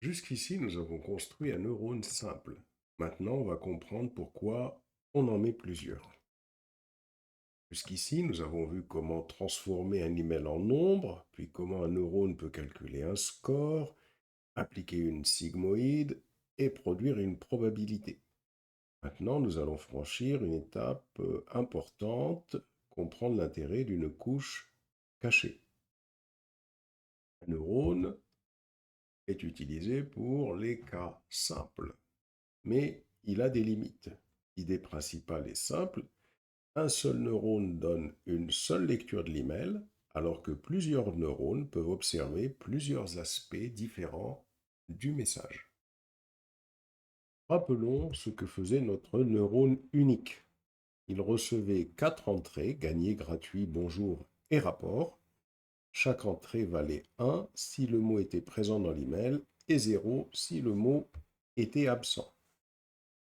Jusqu'ici, nous avons construit un neurone simple. Maintenant, on va comprendre pourquoi on en met plusieurs. Jusqu'ici, nous avons vu comment transformer un email en nombre, puis comment un neurone peut calculer un score, appliquer une sigmoïde et produire une probabilité. Maintenant, nous allons franchir une étape importante, comprendre l'intérêt d'une couche cachée. Un neurone est utilisé pour les cas simples, mais il a des limites. L'idée principale est simple, un seul neurone donne une seule lecture de l'email, alors que plusieurs neurones peuvent observer plusieurs aspects différents du message. Rappelons ce que faisait notre neurone unique. Il recevait 4 entrées, gagné, gratuit, bonjour et rapport. Chaque entrée valait 1 si le mot était présent dans l'email et 0 si le mot était absent.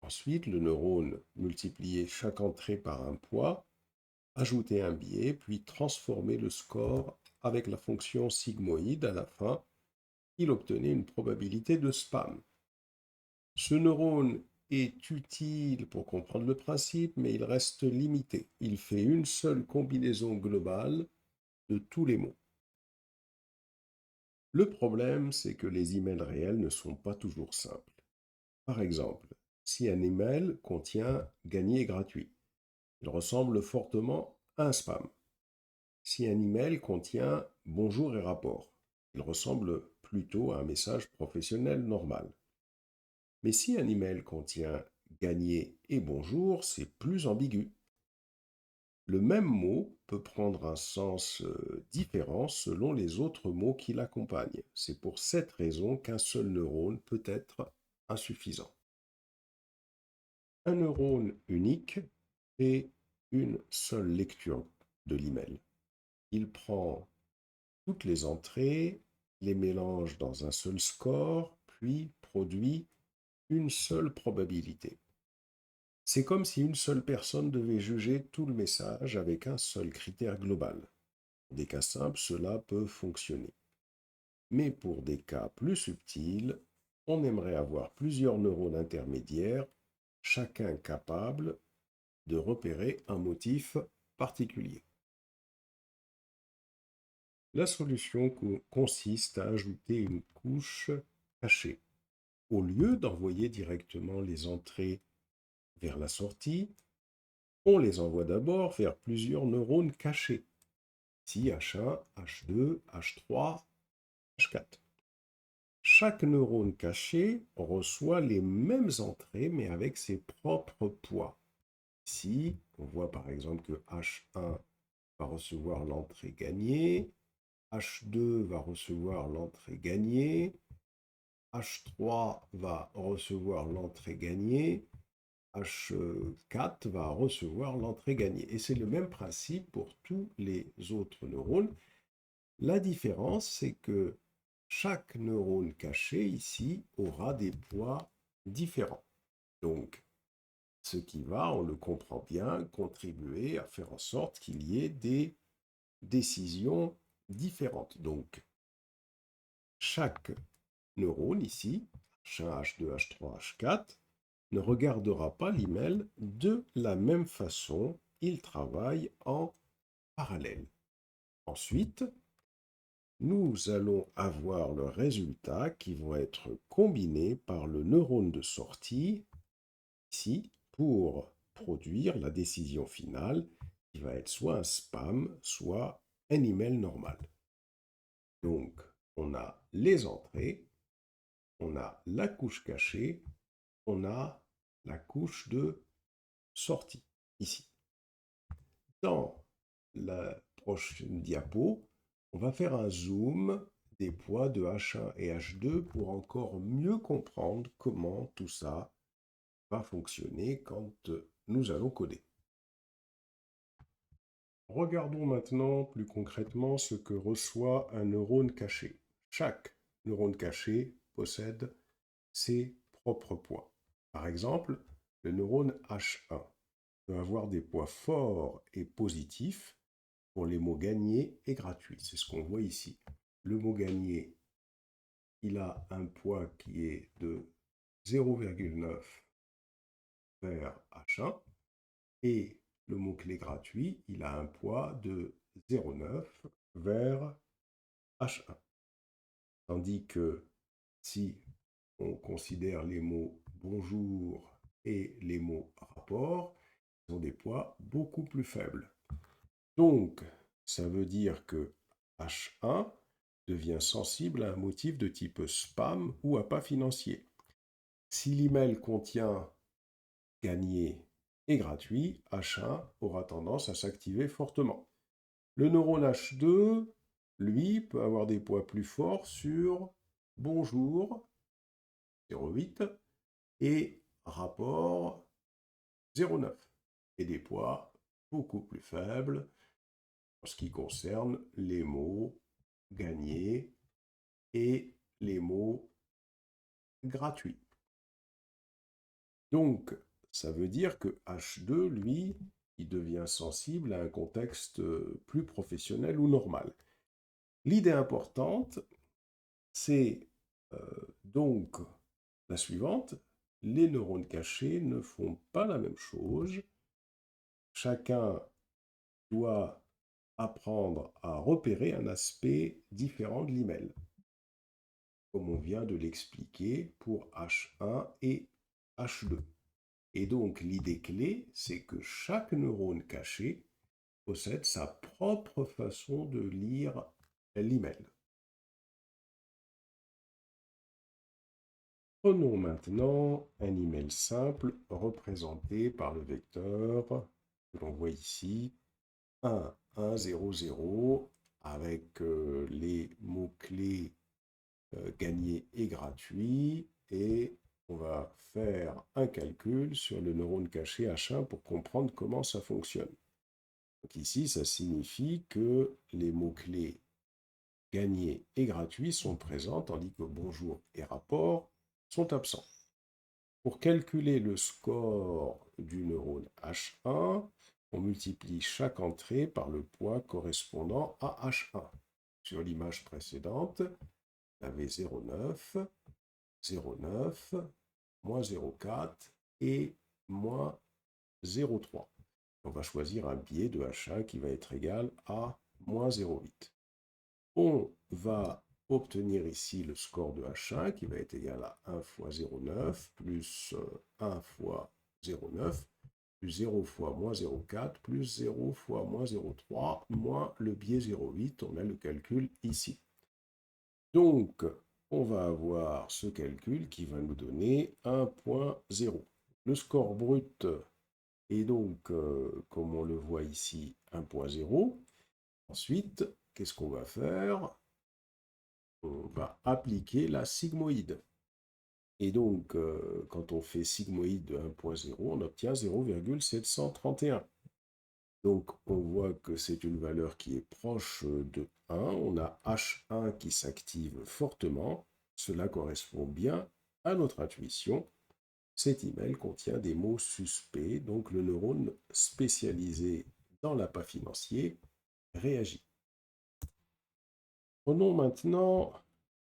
Ensuite, le neurone multipliait chaque entrée par un poids, ajoutait un biais, puis transformait le score avec la fonction sigmoïde. À la fin, il obtenait une probabilité de spam. Ce neurone est utile pour comprendre le principe, mais il reste limité. Il fait une seule combinaison globale de tous les mots. Le problème, c'est que les emails réels ne sont pas toujours simples. Par exemple, si un email contient gagné gratuit, il ressemble fortement à un spam. Si un email contient bonjour et rapport, il ressemble plutôt à un message professionnel normal. Mais si un email contient gagné et bonjour, c'est plus ambigu. Le même mot peut prendre un sens différent selon les autres mots qui l'accompagnent. C'est pour cette raison qu'un seul neurone peut être insuffisant. Un neurone unique fait une seule lecture de l'email. Il prend toutes les entrées, les mélange dans un seul score, puis produit une seule probabilité. C'est comme si une seule personne devait juger tout le message avec un seul critère global. Pour des cas simples, cela peut fonctionner. Mais pour des cas plus subtils, on aimerait avoir plusieurs neurones intermédiaires, chacun capable de repérer un motif particulier. La solution consiste à ajouter une couche cachée. Au lieu d'envoyer directement les entrées vers la sortie, on les envoie d'abord vers plusieurs neurones cachés. Ici, H1, H2, H3, H4. Chaque neurone caché reçoit les mêmes entrées mais avec ses propres poids. Ici, on voit par exemple que H1 va recevoir l'entrée gagnée, H2 va recevoir l'entrée gagnée, H3 va recevoir l'entrée gagnée, H4 va recevoir l'entrée gagnée. Et c'est le même principe pour tous les autres neurones. La différence, c'est que chaque neurone caché ici aura des poids différents. Donc, ce qui va, on le comprend bien, contribuer à faire en sorte qu'il y ait des décisions différentes. Donc, chaque neurone ici, H1, H2, H3, H4, ne regardera pas l'email de la même façon. Ils travaillent en parallèle. Ensuite, nous allons avoir le résultat qui vont être combinés par le neurone de sortie, ici, pour produire la décision finale, qui va être soit un spam, soit un email normal. Donc, on a les entrées, on a la couche cachée, on a la couche de sortie, ici. Dans la prochaine diapo, on va faire un zoom des poids de H1 et H2 pour encore mieux comprendre comment tout ça va fonctionner quand nous allons coder. Regardons maintenant plus concrètement ce que reçoit un neurone caché. Chaque neurone caché possède ses propres poids. Par exemple, le neurone H1 peut avoir des poids forts et positifs pour les mots gagnés et gratuits. C'est ce qu'on voit ici. Le mot gagné il a un poids qui est de 0,9 vers H1 et le mot-clé gratuit, il a un poids de 0,9 vers H1. Tandis que si on considère les mots bonjour et les mots rapport, ils ont des poids beaucoup plus faibles. Donc, ça veut dire que H1 devient sensible à un motif de type spam ou appât financier. Si l'email contient gagné et gratuit, H1 aura tendance à s'activer fortement. Le neurone H2, lui, peut avoir des poids plus forts sur bonjour 0,8 et rapport 0,9 et des poids beaucoup plus faibles en ce qui concerne les mots gagnés et les mots gratuits. Donc, ça veut dire que H2, lui, il devient sensible à un contexte plus professionnel ou normal. L'idée importante, c'est donc la suivante. Les neurones cachés ne font pas la même chose. Chacun doit apprendre à repérer un aspect différent de l'email, comme on vient de l'expliquer pour H1 et H2. Et donc, l'idée clé, c'est que chaque neurone caché possède sa propre façon de lire l'email. Prenons maintenant un email simple représenté par le vecteur que l'on voit ici, 1, 1, 0, 0, avec les mots-clés gagnés et gratuits, et on va faire un calcul sur le neurone caché H1 pour comprendre comment ça fonctionne. Donc ici, ça signifie que les mots-clés gagnés et gratuits sont présents, tandis que bonjour et rapport sont absents. Pour calculer le score du neurone H1, on multiplie chaque entrée par le poids correspondant à H1. Sur l'image précédente, il y avait 0,9, 0,9, moins 0,4 et moins 0,3. On va choisir un biais de H1 qui va être égal à moins 0,8. On va obtenir ici le score de H1 qui va être égal à 1 fois 0,9 plus 1 fois 0,9 plus 0 fois moins 0,4 plus 0 fois moins 0,3 moins le biais 0,8. On a le calcul ici. Donc, on va avoir ce calcul qui va nous donner 1,0. Le score brut est donc, comme on le voit ici, 1,0. Ensuite, qu'est-ce qu'on va faire? On va appliquer la sigmoïde. Et donc, quand on fait sigmoïde de 1,0, on obtient 0,731. Donc, on voit que c'est une valeur qui est proche de 1. On a H1 qui s'active fortement. Cela correspond bien à notre intuition. Cet email contient des mots suspects, donc le neurone spécialisé dans l'appât financier réagit. Prenons maintenant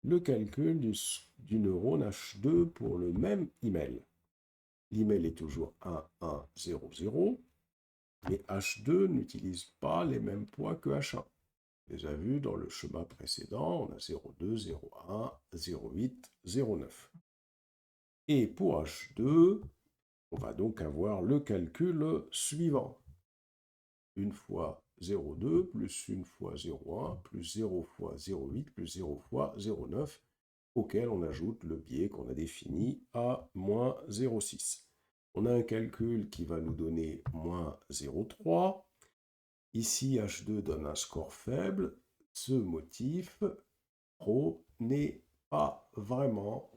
le calcul du neurone H2 pour le même email. L'email est toujours 1, 1, 0, 0, mais H2 n'utilise pas les mêmes poids que H1. On les a vus dans le schéma précédent, on a 0,2, 0,1, 0,8, 0,9. Et pour H2, on va donc avoir le calcul suivant. 1 fois 0,2 plus 1 fois 0,1 plus 0 fois 0,8 plus 0 fois 0,9, auquel on ajoute le biais qu'on a défini à moins 0,6. On a un calcul qui va nous donner moins 0,3. Ici, H2 donne un score faible. Ce motif pro n'est pas vraiment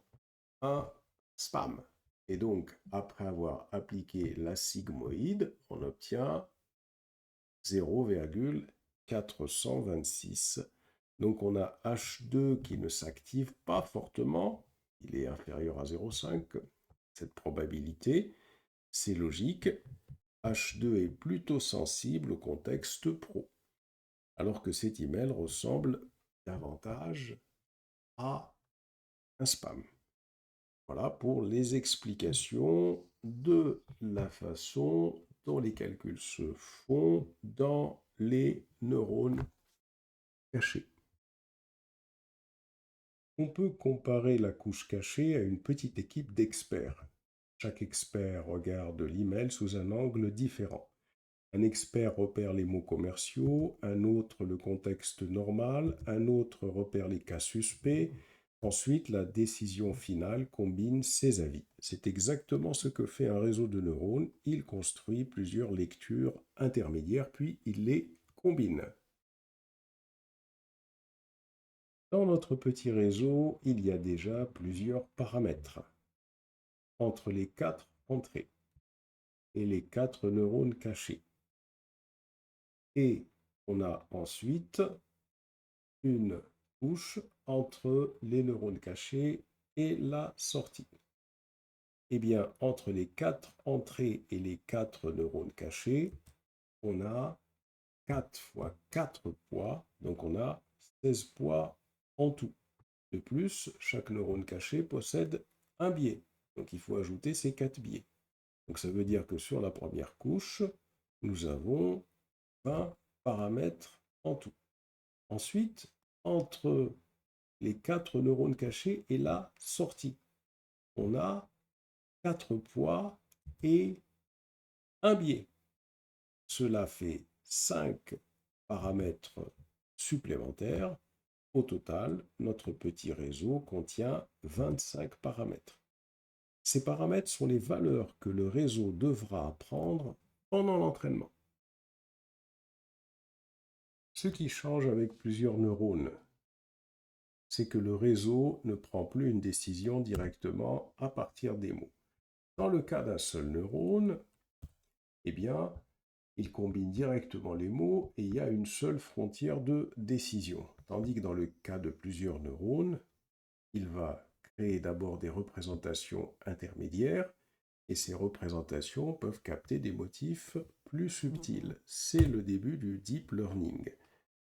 un spam. Et donc, après avoir appliqué la sigmoïde, on obtient 0,426. Donc on a H2 qui ne s'active pas fortement, il est inférieur à 0,5. Cette probabilité, c'est logique. H2 est plutôt sensible au contexte pro, alors que cet email ressemble davantage à un spam. Voilà pour les explications de la façon dont les calculs se font dans les neurones cachés. On peut comparer la couche cachée à une petite équipe d'experts. Chaque expert regarde l'email sous un angle différent. Un expert repère les mots commerciaux, un autre le contexte normal, un autre repère les cas suspects. Ensuite, la décision finale combine ces avis. C'est exactement ce que fait un réseau de neurones. Il construit plusieurs lectures intermédiaires, puis il les combine. Dans notre petit réseau, il y a déjà plusieurs paramètres entre les 4 entrées et les 4 neurones cachés. Et on a ensuite une couche entre les neurones cachés et la sortie. Eh bien, entre les 4 entrées et les 4 neurones cachés, on a 4 fois 4 poids, donc on a 16 poids en tout. De plus, chaque neurone caché possède un biais, donc il faut ajouter ces 4 biais. Donc ça veut dire que sur la première couche, nous avons 20 paramètres en tout. Ensuite, entre les 4 neurones cachés et la sortie, on a 4 poids et un biais. Cela fait 5 paramètres supplémentaires. Au total, notre petit réseau contient 25 paramètres. Ces paramètres sont les valeurs que le réseau devra apprendre pendant l'entraînement. Ce qui change avec plusieurs neurones, c'est que le réseau ne prend plus une décision directement à partir des mots. Dans le cas d'un seul neurone, eh bien, il combine directement les mots et il y a une seule frontière de décision. Tandis que dans le cas de plusieurs neurones, il va créer d'abord des représentations intermédiaires et ces représentations peuvent capter des motifs plus subtils. C'est le début du deep learning.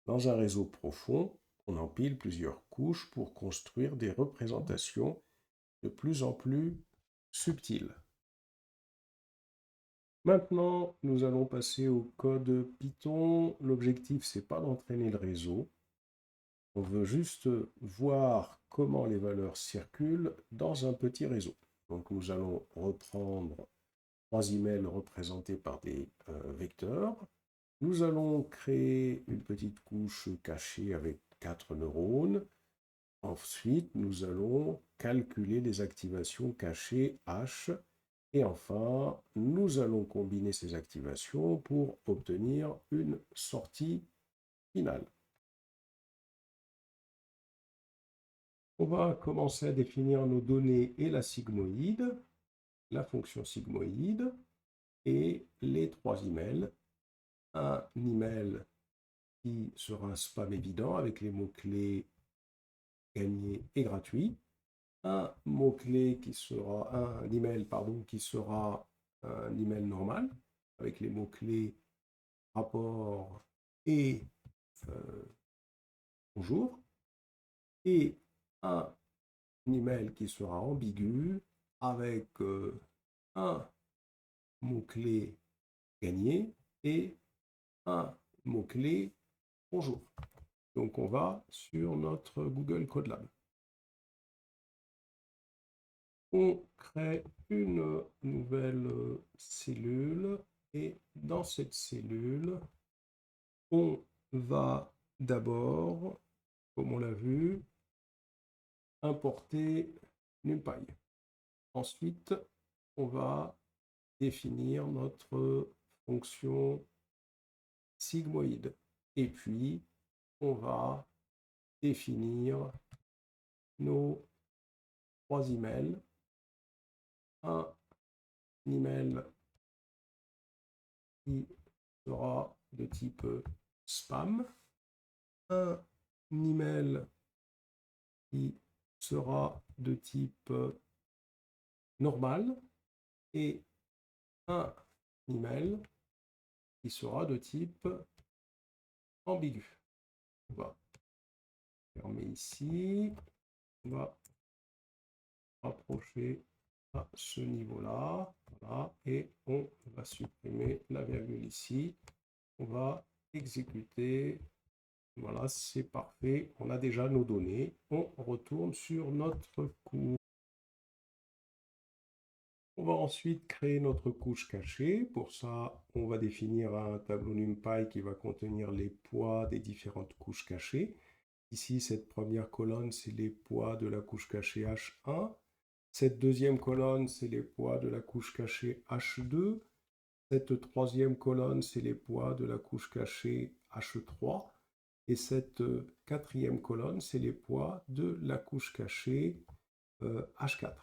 Dans un réseau profond, on empile plusieurs couches pour construire des représentations de plus en plus subtiles. Maintenant, nous allons passer au code Python. L'objectif, c'est pas d'entraîner le réseau. On veut juste voir comment les valeurs circulent dans un petit réseau. Donc nous allons reprendre 3 emails représentés par des vecteurs. Nous allons créer une petite couche cachée avec 4 neurones. Ensuite, nous allons calculer les activations cachées H. Et enfin, nous allons combiner ces activations pour obtenir une sortie finale. On va commencer à définir nos données et la sigmoïde, la fonction sigmoïde et les 3 emails. Un email qui sera un spam évident avec les mots-clés gagné et gratuit. Un mot-clé qui sera un email qui sera un email normal avec les mots-clés rapport et bonjour. Et un email qui sera ambigu avec un mot-clé gagné et un mot-clé bonjour. Donc on va sur notre Google Codelab. On crée une nouvelle cellule et dans cette cellule, on va d'abord, comme on l'a vu, importer NumPy. Ensuite, on va définir notre fonction sigmoïde. Et puis, on va définir nos 3 emails. Un email qui sera de type spam. Un email qui sera de type normal. Et un email qui sera de type ambigu. On va fermer ici. On va rapprocher à ce niveau-là. Voilà, et on va supprimer la virgule ici. On va exécuter. Voilà, c'est parfait. On a déjà nos données. On retourne sur notre cours. On va ensuite créer notre couche cachée. Pour ça, on va définir un tableau NumPy qui va contenir les poids des différentes couches cachées. Ici, cette première colonne, c'est les poids de la couche cachée H1. Cette deuxième colonne, c'est les poids de la couche cachée H2. Cette troisième colonne, c'est les poids de la couche cachée H3. Et cette quatrième colonne, c'est les poids de la couche cachée H4.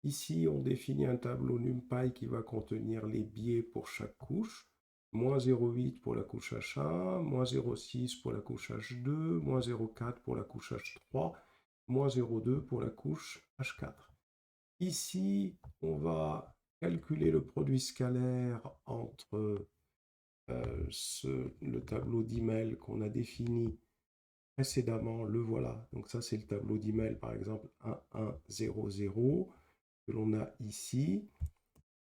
Ici, on définit un tableau NumPy qui va contenir les biais pour chaque couche. Moins 0,8 pour la couche H1, moins 0,6 pour la couche H2, moins 0,4 pour la couche H3, moins 0,2 pour la couche H4. Ici, on va calculer le produit scalaire entre le tableau d'email qu'on a défini précédemment, le voilà. Donc ça, c'est le tableau d'email, par exemple, 1100 que l'on a ici.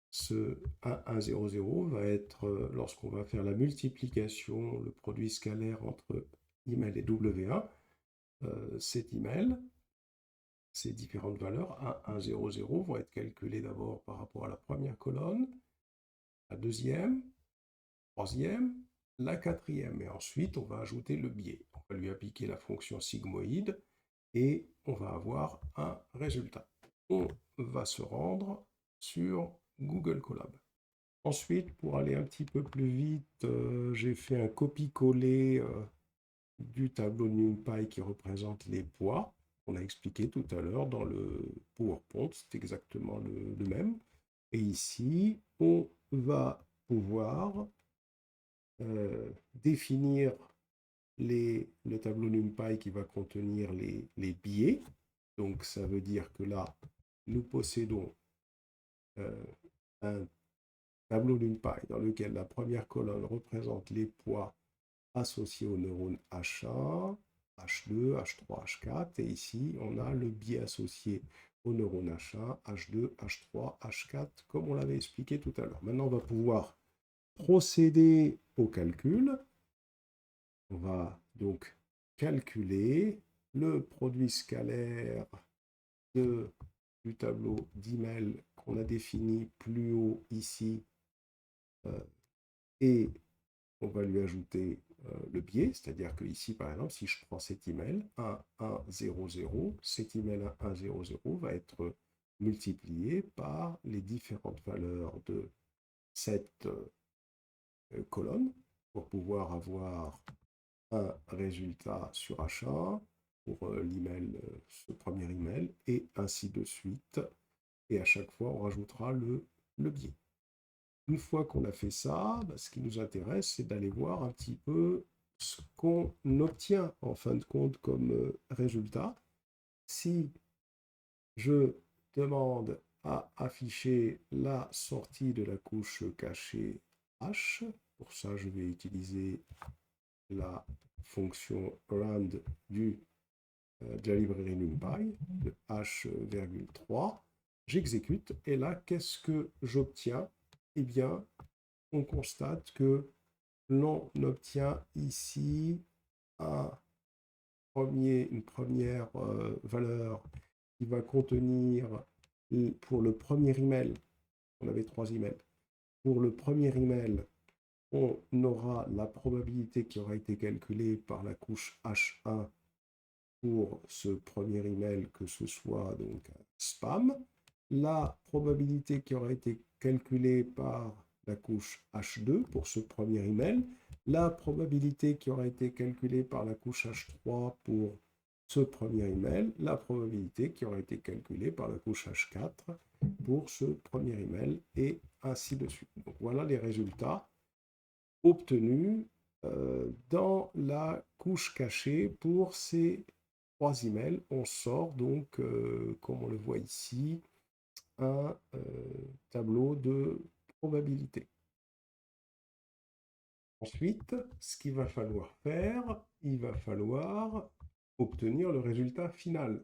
Ce 1100 va être, lorsqu'on va faire la multiplication, le produit scalaire entre email et W1, cet email, ces différentes valeurs, 1100, vont être calculées d'abord par rapport à la première colonne, la deuxième, troisième, la quatrième, et ensuite on va ajouter le biais. On va lui appliquer la fonction sigmoïde et on va avoir un résultat. On va se rendre sur Google Colab. Ensuite, pour aller un petit peu plus vite, j'ai fait un copier-coller du tableau NumPy qui représente les poids. On a expliqué tout à l'heure dans le PowerPoint, c'est exactement le même. Et ici, on va pouvoir définir le tableau NumPy qui va contenir les biais. Donc, ça veut dire que là, nous possédons un tableau NumPy dans lequel la première colonne représente les poids associés aux neurones H1, H2, H3, H4. Et ici, on a le biais associé aux neurones H1, H2, H3, H4, comme on l'avait expliqué tout à l'heure. Maintenant, on va pouvoir procéder au calcul. On va donc calculer le produit scalaire du tableau d'email qu'on a défini plus haut ici, et on va lui ajouter le biais, c'est-à-dire que ici, par exemple, si je prends cet email 1100, cet email 1100 va être multiplié par les différentes valeurs de cette colonne pour pouvoir avoir un résultat sur H1 pour l'email, ce premier email, et ainsi de suite. Et à chaque fois, on rajoutera le biais. Une fois qu'on a fait ça, ce qui nous intéresse, c'est d'aller voir un petit peu ce qu'on obtient en fin de compte comme résultat. Si je demande à afficher la sortie de la couche cachée H, pour ça je vais utiliser la fonction rand de la librairie NumPy, de H,3. J'exécute, et là, qu'est-ce que j'obtiens? Eh bien, on constate que l'on obtient ici une première valeur qui va contenir, pour le premier email, on avait 3 emails, pour le premier email, on aura la probabilité qui aura été calculée par la couche H1 pour ce premier email, que ce soit donc spam, la probabilité qui aura été calculée par la couche H2 pour ce premier email, la probabilité qui aura été calculée par la couche H3 pour ce premier email, la probabilité qui aura été calculée par la couche H4 pour ce premier email, et ainsi de suite. Donc voilà les résultats obtenus dans la couche cachée pour ces 3 emails. On sort donc, comme on le voit ici, un tableau de probabilité. Ensuite, ce qu'il va falloir faire, il va falloir obtenir le résultat final.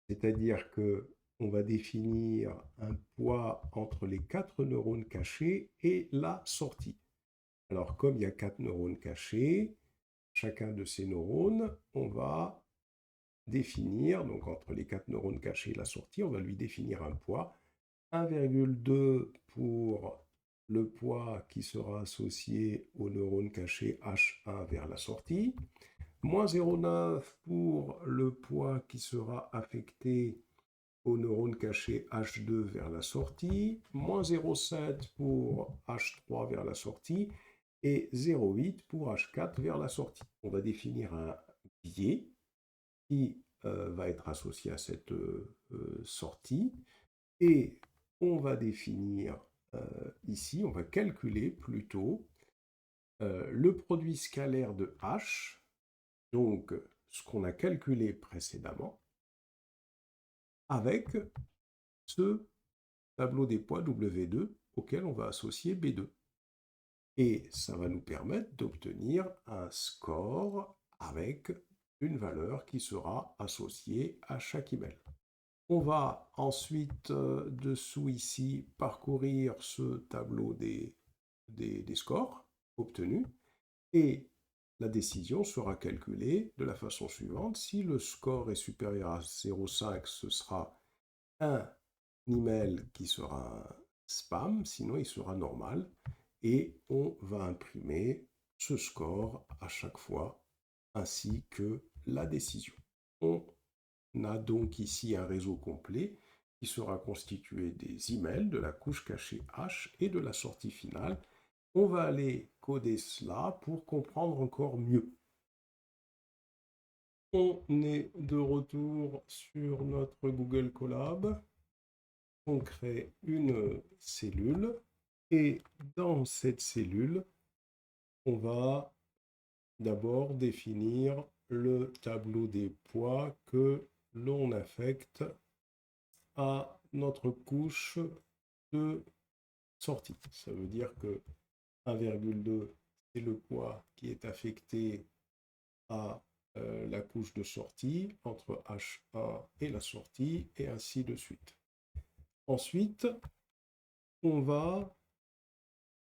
C'est-à-dire que on va définir un poids entre les 4 neurones cachés et la sortie. Alors, comme il y a 4 neurones cachés, chacun de ces neurones, on va définir, donc entre les 4 neurones cachés et la sortie, on va lui définir un poids, 1,2 pour le poids qui sera associé au neurone caché H1 vers la sortie, moins 0,9 pour le poids qui sera affecté au neurone caché H2 vers la sortie, moins 0,7 pour H3 vers la sortie, et 0,8 pour H4 vers la sortie. On va définir un biais qui va être associé à cette sortie, et on va définir ici, on va calculer plutôt le produit scalaire de H, donc ce qu'on a calculé précédemment, avec ce tableau des poids W2 auquel on va associer B2. Et ça va nous permettre d'obtenir un score avec une valeur qui sera associée à chaque email. On va ensuite, dessous ici, parcourir ce tableau des scores obtenus et la décision sera calculée de la façon suivante. Si le score est supérieur à 0,5, ce sera un email qui sera spam, sinon il sera normal. Et on va imprimer ce score à chaque fois, ainsi que la décision. On a donc ici un réseau complet qui sera constitué des emails, de la couche cachée H et de la sortie finale. On va aller coder cela pour comprendre encore mieux. On est de retour sur notre Google Colab. On crée une cellule et dans cette cellule, on va d'abord définir le tableau des poids que l'on affecte à notre couche de sortie. Ça veut dire que 1,2, c'est le poids qui est affecté à la couche de sortie entre H1 et la sortie, et ainsi de suite. Ensuite, on va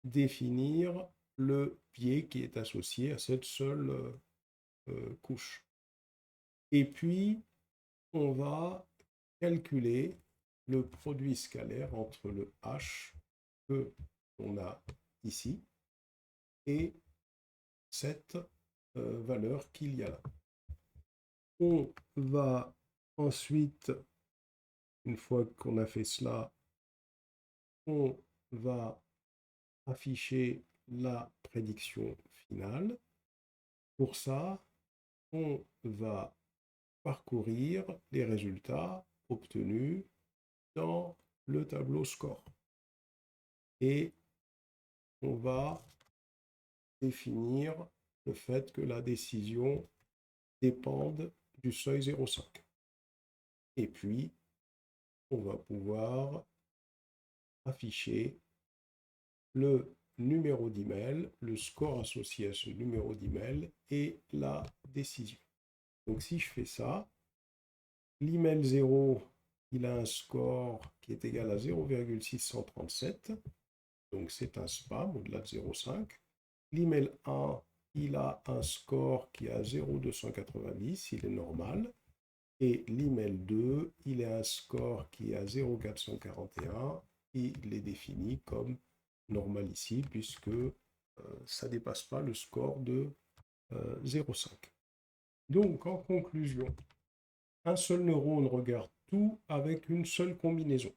définir le biais qui est associé à cette seule couche. Et puis, on va calculer le produit scalaire entre le H que l'on a ici et cette valeur qu'il y a là. On va ensuite, une fois qu'on a fait cela, on va afficher la prédiction finale. Pour ça, on va parcourir les résultats obtenus dans le tableau score. Et on va définir le fait que la décision dépende du seuil 0,5. Et puis, on va pouvoir afficher le numéro d'email, le score associé à ce numéro d'email et la décision. Donc si je fais ça, l'email 0, il a un score qui est égal à 0,637, donc c'est un spam au-delà de 0,5. L'email 1, il a un score qui est à 0,290, il est normal. Et l'email 2, il a un score qui est à 0,441, et il est défini comme normal ici, puisque ça ne dépasse pas le score de 0,5. Donc, en conclusion, un seul neurone regarde tout avec une seule combinaison.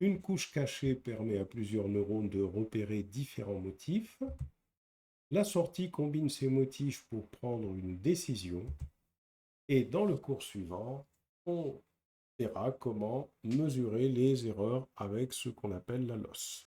Une couche cachée permet à plusieurs neurones de repérer différents motifs. La sortie combine ces motifs pour prendre une décision. Et dans le cours suivant, on verra comment mesurer les erreurs avec ce qu'on appelle la loss.